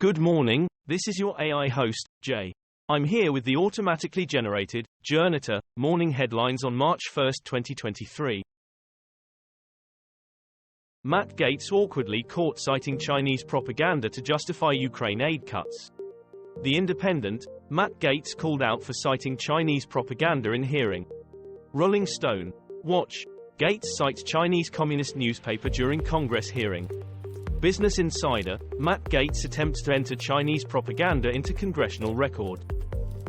Good morning, this is your AI host, Jay. I'm here with the automatically generated, Journato, morning headlines on March 1, 2023. Matt Gaetz awkwardly caught citing Chinese propaganda to justify Ukraine aid cuts. The Independent, Matt Gaetz called out for citing Chinese propaganda in hearing. Rolling Stone. Watch. Gaetz cites Chinese Communist newspaper during Congress hearing. Business Insider, Matt Gaetz attempts to enter Chinese propaganda into congressional record.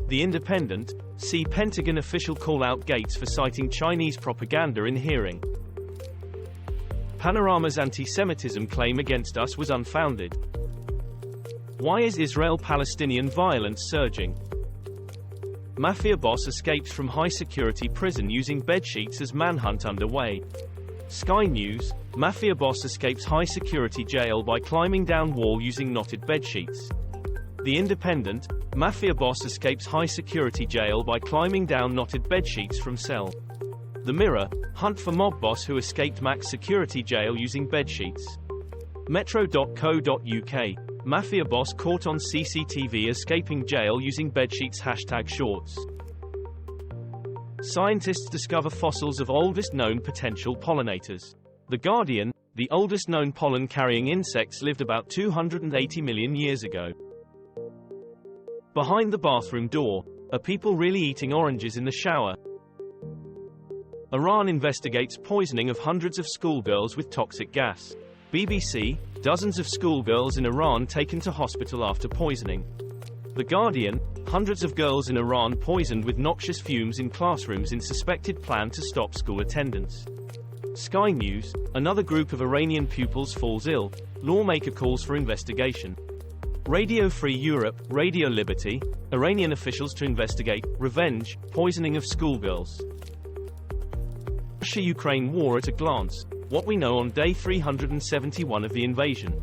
The Independent, see Pentagon official call out Gaetz for citing Chinese propaganda in hearing. Panorama's anti-Semitism claim against us was unfounded. Why is Israel-Palestinian violence surging? Mafia boss escapes from high-security prison using bedsheets as manhunt underway. Sky News, Mafia boss escapes high-security jail by climbing down wall using knotted bedsheets. The Independent, Mafia boss escapes high-security jail by climbing down knotted bedsheets from cell. The Mirror, hunt for mob boss who escaped max security jail using bedsheets. Metro.co.uk, Mafia boss caught on CCTV escaping jail using bedsheets #shorts. Scientists discover fossils of oldest known potential pollinators. The Guardian, the oldest known pollen-carrying insects lived about 280 million years ago. Behind the bathroom door, are people really eating oranges in the shower? Iran investigates poisoning of hundreds of schoolgirls with toxic gas. BBC, dozens of schoolgirls in Iran taken to hospital after poisoning. The Guardian, hundreds of girls in Iran poisoned with noxious fumes in classrooms in suspected plan to stop school attendance. Sky News, another group of Iranian pupils falls ill, lawmaker calls for investigation. Radio Free Europe, Radio Liberty, Iranian officials to investigate, revenge, poisoning of schoolgirls. Russia-Ukraine war at a glance, what we know on day 371 of the invasion.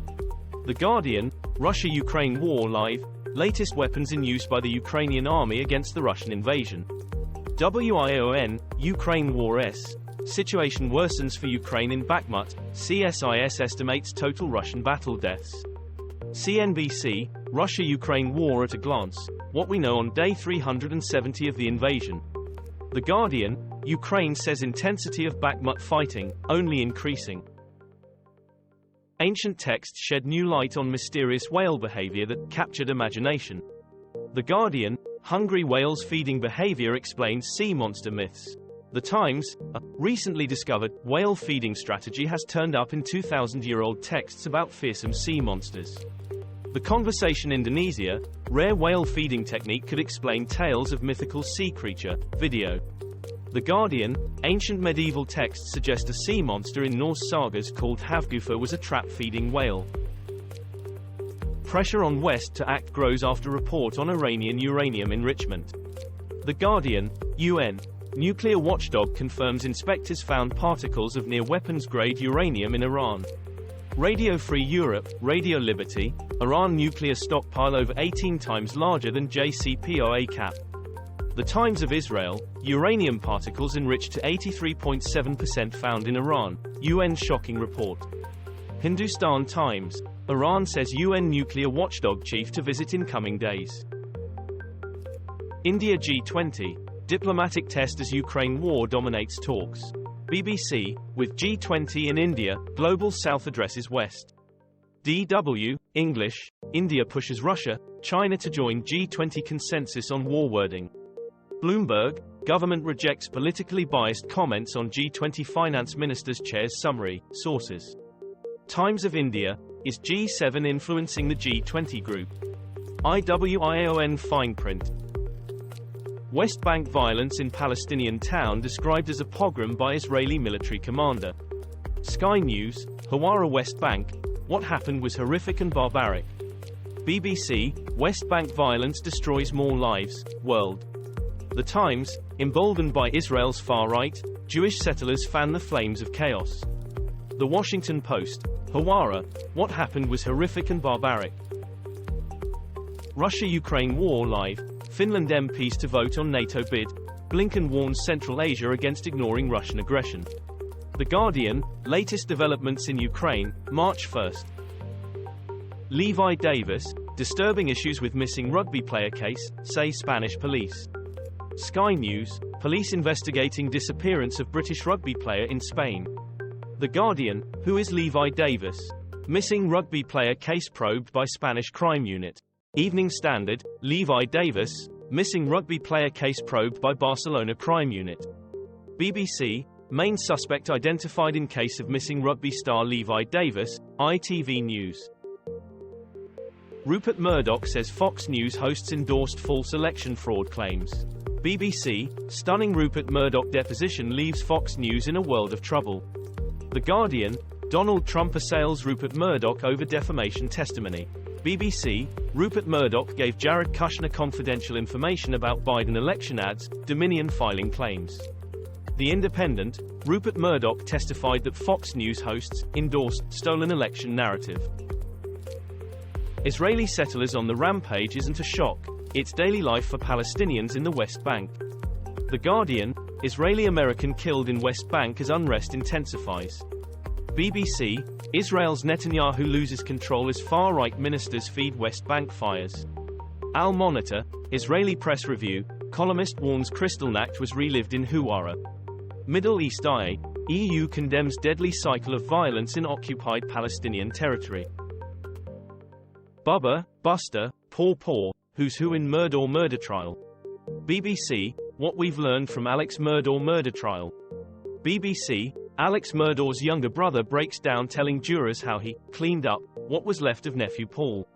The Guardian, Russia-Ukraine war live, latest weapons in use by the Ukrainian army against the Russian invasion. WION, Ukraine War S. Situation worsens for Ukraine in Bakhmut, CSIS estimates total Russian battle deaths. CNBC, Russia-Ukraine war at a glance, what we know on day 370 of the invasion. The Guardian, Ukraine says intensity of Bakhmut fighting, only increasing. Ancient texts shed new light on mysterious whale behavior that captured imagination. The Guardian, hungry whales feeding behavior explains sea monster myths. The Times, a recently discovered whale feeding strategy has turned up in 2,000-year-old texts about fearsome sea monsters. The Conversation Indonesia, rare whale feeding technique could explain tales of mythical sea creature, video. The Guardian, ancient medieval texts suggest a sea monster in Norse sagas called Havgufa was a trap-feeding whale. Pressure on West to act grows after report on Iranian uranium enrichment. The Guardian, UN, nuclear watchdog confirms inspectors found particles of near-weapons-grade uranium in Iran. Radio Free Europe, Radio Liberty, Iran nuclear stockpile over 18 times larger than JCPOA cap. The Times of Israel, uranium particles enriched to 83.7% found in Iran, UN shocking report. Hindustan Times, Iran says UN nuclear watchdog chief to visit in coming days. India G20, diplomatic test as Ukraine war dominates talks. BBC, with G20 in India, Global South addresses West. DW, English, India pushes Russia, China to join G20 consensus on war wording. Bloomberg, government rejects politically biased comments on G20 finance ministers' chair's summary, sources. Times of India, is G7 influencing the G20 group? IWION fine print. West Bank violence in Palestinian town described as a pogrom by Israeli military commander. Sky News, Hawara West Bank, what happened was horrific and barbaric. BBC, West Bank violence destroys more lives, world. The Times, emboldened by Israel's far right, Jewish settlers fan the flames of chaos. The Washington Post, Hawara, what happened was horrific and barbaric. Russia-Ukraine war live, Finland MPs to vote on NATO bid, Blinken warns Central Asia against ignoring Russian aggression. The Guardian, latest developments in Ukraine, March 1. Levi Davis, disturbing issues with missing rugby player case, say Spanish police. Sky News, police investigating disappearance of British rugby player in Spain. The Guardian, who is Levi Davis? Missing rugby player case probed by Spanish crime unit. Evening Standard, Levi Davis, missing rugby player case probed by Barcelona crime unit. BBC, main suspect identified in case of missing rugby star Levi Davis. ITV News. Rupert Murdoch says Fox News hosts endorsed false election fraud claims. BBC, stunning Rupert Murdoch deposition leaves Fox News in a world of trouble. The Guardian, Donald Trump assails Rupert Murdoch over defamation testimony. BBC, Rupert Murdoch gave Jared Kushner confidential information about Biden election ads, Dominion filing claims. The Independent, Rupert Murdoch testified that Fox News hosts endorsed stolen election narrative. Israeli settlers on the rampage isn't a shock. It's daily life for Palestinians in the West Bank. The Guardian, Israeli-American killed in West Bank as unrest intensifies. BBC, Israel's Netanyahu loses control as far-right ministers feed West Bank fires. Al Monitor, Israeli press review, columnist warns Kristallnacht was relived in Huwara. Middle East Eye, EU condemns deadly cycle of violence in occupied Palestinian territory. Bubba, Buster, Paw-Paw, who's who in Murdaugh murder trial. BBC, what we've learned from Alex Murdaugh murder trial. BBC, Alex Murdaugh's younger brother breaks down telling jurors how he cleaned up what was left of nephew Paul.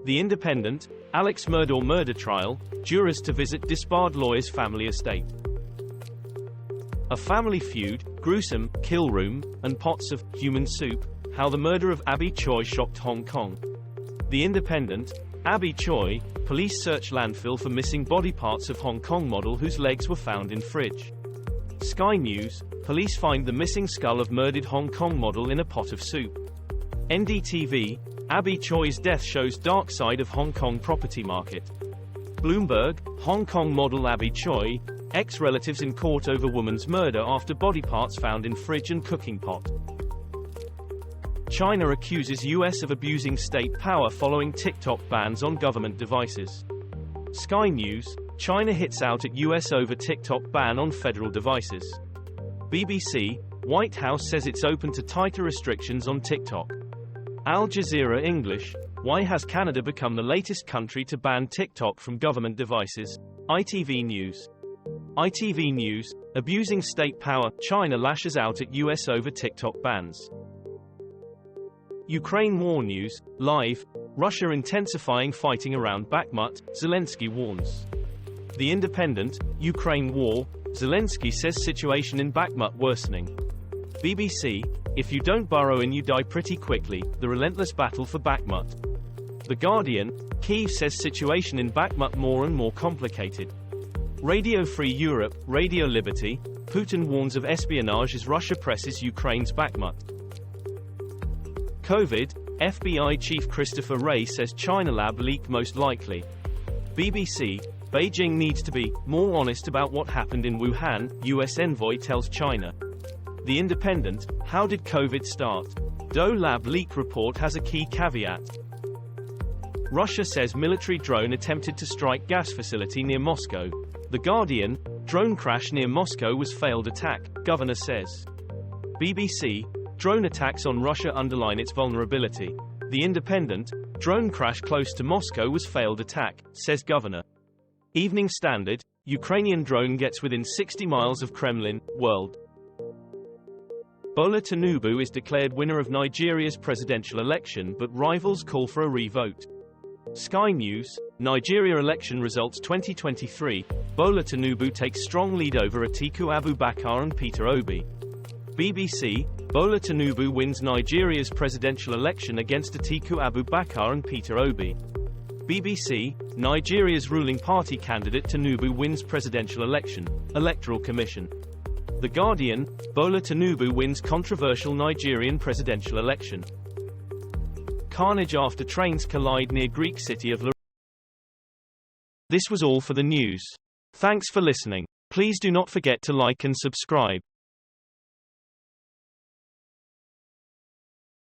The Independent, Alex Murdaugh murder trial, jurors to visit disbarred lawyer's family estate. A family feud, gruesome, kill room, and pots of human soup, how the murder of Abby Choi shocked Hong Kong. The Independent, Abby Choi, police search landfill for missing body parts of Hong Kong model whose legs were found in fridge. Sky News, police find the missing skull of murdered Hong Kong model in a pot of soup. NDTV, Abby Choi's death shows dark side of Hong Kong property market. Bloomberg, Hong Kong model Abby Choi, ex-relatives in court over woman's murder after body parts found in fridge and cooking pot. China accuses US of abusing state power following TikTok bans on government devices. Sky News, China hits out at US over TikTok ban on federal devices. BBC, White House says it's open to tighter restrictions on TikTok. Al Jazeera English, why has Canada become the latest country to ban TikTok from government devices? ITV News. ITV News, abusing state power, China lashes out at US over TikTok bans. Ukraine War News, live, Russia intensifying fighting around Bakhmut, Zelensky warns. The Independent, Ukraine War, Zelensky says situation in Bakhmut worsening. BBC, if you don't burrow in you die pretty quickly, the relentless battle for Bakhmut. The Guardian, Kyiv says situation in Bakhmut more and more complicated. Radio Free Europe, Radio Liberty, Putin warns of espionage as Russia presses Ukraine's Bakhmut. COVID, FBI Chief Christopher Wray says China lab leak most likely. BBC, Beijing needs to be more honest about what happened in Wuhan, US envoy tells China. The Independent, how did COVID start? Doe lab leak report has a key caveat. Russia says military drone attempted to strike gas facility near Moscow. The Guardian, drone crash near Moscow was failed attack, governor says. BBC, drone attacks on Russia underline its vulnerability. The Independent, drone crash close to Moscow was failed attack, says governor. Evening Standard, Ukrainian drone gets within 60 miles of Kremlin, world. Bola Tinubu is declared winner of Nigeria's presidential election but rivals call for a re-vote. Sky News, Nigeria election results 2023, Bola Tinubu takes strong lead over Atiku Abubakar and Peter Obi. BBC, Bola Tinubu wins Nigeria's presidential election against Atiku Abubakar and Peter Obi. BBC, Nigeria's ruling party candidate Tinubu wins presidential election, Electoral Commission. The Guardian, Bola Tinubu wins controversial Nigerian presidential election. Carnage after trains collide near Greek city of Larissa. This was all for the news. Thanks for listening. Please do not forget to like and subscribe.